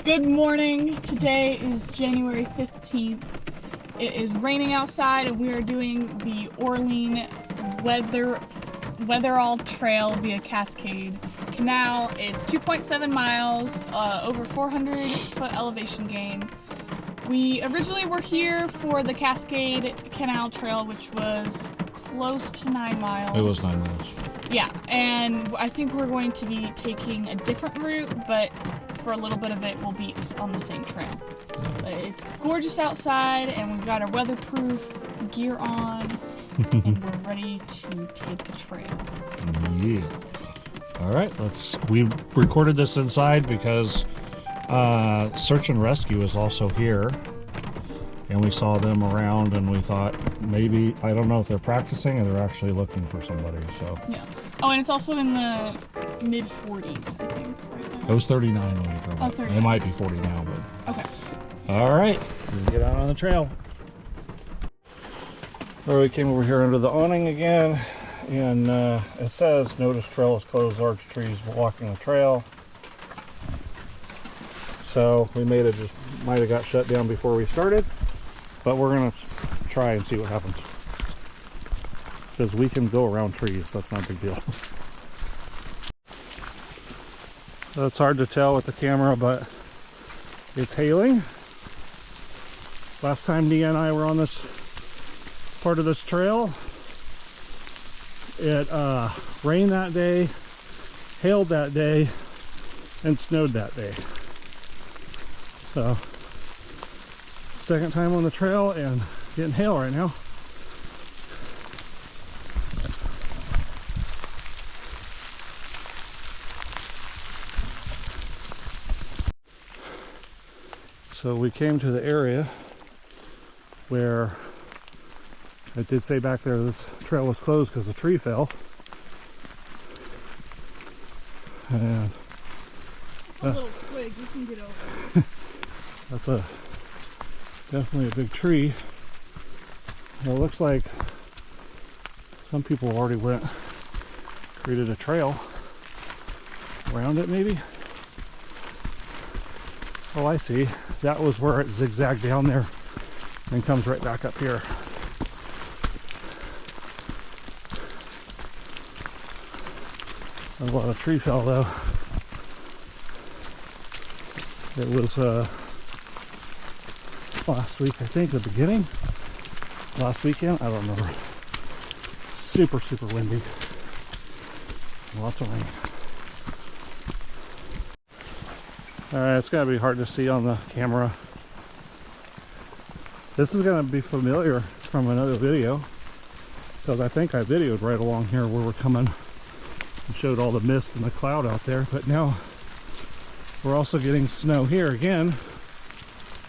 Good morning. Today is January 15th. It is raining outside and we are doing the Orene Wetherall Trail via Cascade Canal. It's 2.7 miles, over 400-foot elevation gain. We originally were here for the Cascade Canal Trail, which was close to 9 miles. It was 9 miles. Yeah, and I think we're going to be taking a different route, but for a little bit of it, we'll be on the same trail. But it's gorgeous outside, and we've got our weatherproof gear on, and we're ready to take the trail. Yeah. All right, we recorded this inside because Search and Rescue is also here, and we saw them around, and we thought maybe, I don't know if they're practicing or they're actually looking for somebody, so. Yeah. Oh, and it's also in the mid-40s, I think, right now. It was 39 when we drove Oh, up. 39. It might be 40 now, but. Okay. All right, we get out on the trail. So we came over here under the awning again, and it says, notice trail is closed, large trees blocking the trail. So we might have got shut down before we started, but we're gonna try and see what happens. Because we can go around trees, that's not a big deal. So it's hard to tell with the camera, but it's hailing. Last time Nia and I were on this part of this trail, it rained that day, hailed that day, and snowed that day. So, second time on the trail and getting hail right now. So we came to the area where it did say back there this trail was closed because the tree fell. And A little twig, you can get over. that's definitely a big tree. And it looks like some people already created a trail around it maybe. Oh, I see. That was where it zigzagged down there and comes right back up here. A lot of tree fell though. It was last week, I think, the beginning. Last weekend, I don't remember. Super, super windy. Lots of rain. Alright, it's gonna be hard to see on the camera. This is gonna be familiar from another video, because I think I videoed right along here where we're coming and showed all the mist and the cloud out there, but now we're also getting snow here again.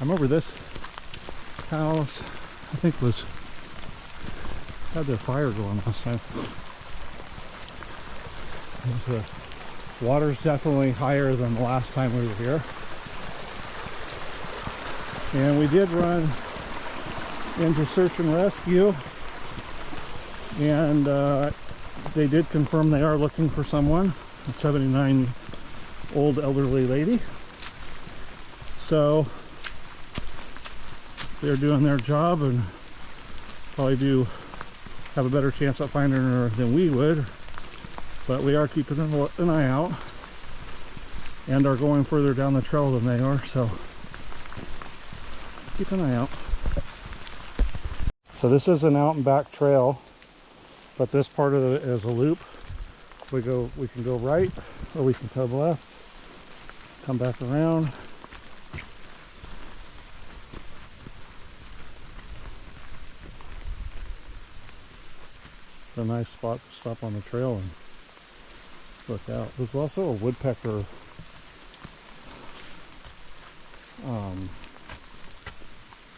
I remember this house, I think had their fire going last time. The water's definitely higher than the last time we were here. And we did run into Search and Rescue, and they did confirm they are looking for someone, a 79-old elderly lady. So they're doing their job and probably do have a better chance at finding her than we would, but we are keeping an eye out and are going further down the trail than they are, so keep an eye out. So this is an out and back trail, but this part of it is a loop. We can go right, or we can go left, come back around. It's a nice spot to stop on the trail and look out. There's also a woodpecker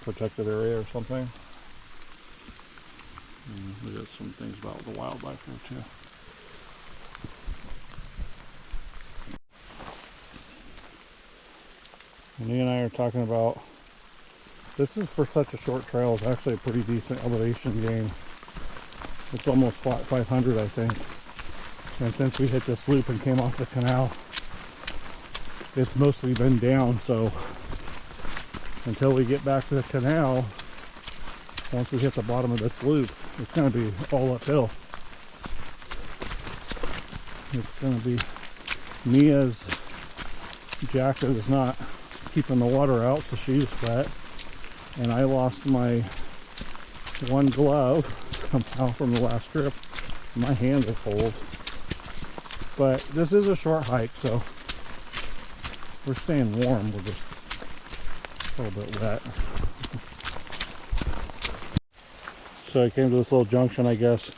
protected area or something. We got some things about the wildlife here too. Me and I are talking about, this is for such a short trail, it's actually a pretty decent elevation gain. It's almost flat 500, I think. And since we hit this loop and came off the canal, it's mostly been down, so until we get back to the canal, once we hit the bottom of this loop, it's going to be all uphill. It's going to be Mia's jacket is not keeping the water out, so she's wet, and I lost my one glove somehow from the last trip. My hands are cold, but this is a short hike, so we're staying warm. We're just a little bit wet. So I came to this little junction, I guess.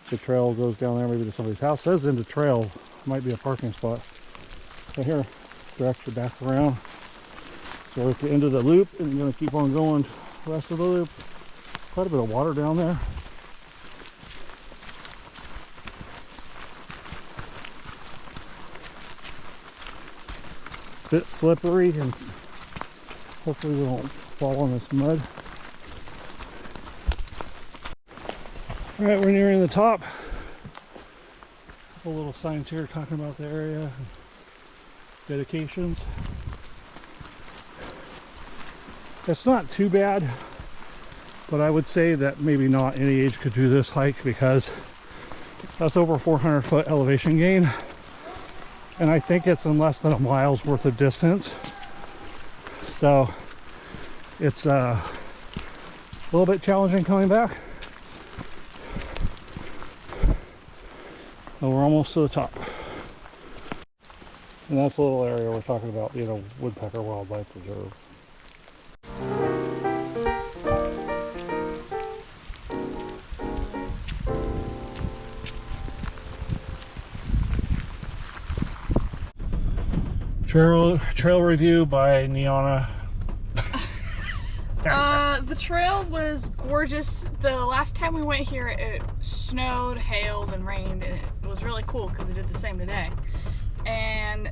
The trail goes down there, maybe to somebody's house. It says into trail, might be a parking spot. Right here, direct you back around. So we're at the end of the loop, and you're gonna keep on going the rest of the loop. Quite a bit of water down there. Bit slippery, and hopefully we won't fall in this mud. All right, we're nearing the top. A couple little signs here talking about the area, dedications. It's not too bad, but I would say that maybe not any age could do this hike, because that's over 400 foot elevation gain, and I think it's in less than a mile's worth of distance. So it's a little bit challenging coming back. And we're almost to the top. And that's the little area we're talking about being a woodpecker wildlife reserve. Trail review by Niana. The trail was gorgeous. The last time we went here, it snowed, hailed, and rained, and it was really cool because it did the same today. And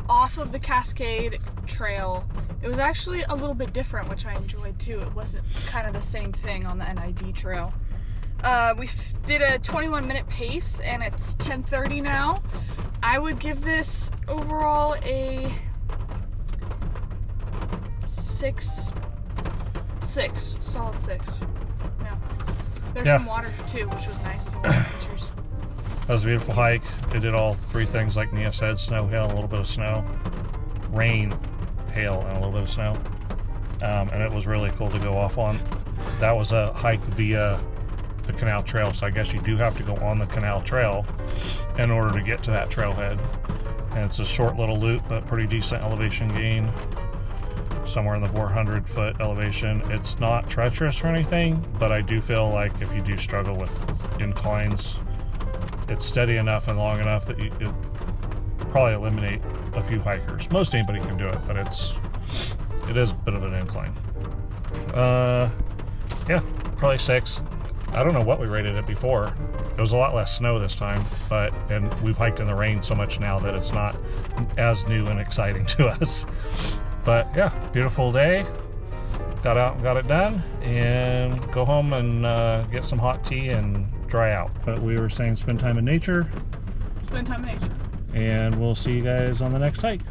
off of the Cascade Trail, it was actually a little bit different, which I enjoyed too. It wasn't kind of the same thing on the NID Trail. We did a 21-minute pace, and it's 10:30 now. I would give this overall a 6, solid 6. Yeah. There's some water too, which was nice. Some pictures. That was a beautiful hike. It did all three things like Nia said: snow, hail, and a little bit of snow, rain, hail, and a little bit of snow. And it was really cool to go off on. That was a hike via the canal trail, so I guess you do have to go on the canal trail in order to get to that trailhead. And it's a short little loop, but pretty decent elevation gain, somewhere in the 400 foot elevation. It's not treacherous or anything, but I do feel like if you do struggle with inclines, it's steady enough and long enough that it probably eliminate a few hikers. Most anybody can do it, but it is a bit of an incline. Yeah, probably 6. I don't know what we rated it before. It was a lot less snow this time, and we've hiked in the rain so much now that it's not as new and exciting to us. But yeah, beautiful day. Got out and got it done, and go home and get some hot tea and dry out. But we were saying spend time in nature. Spend time in nature. And we'll see you guys on the next hike.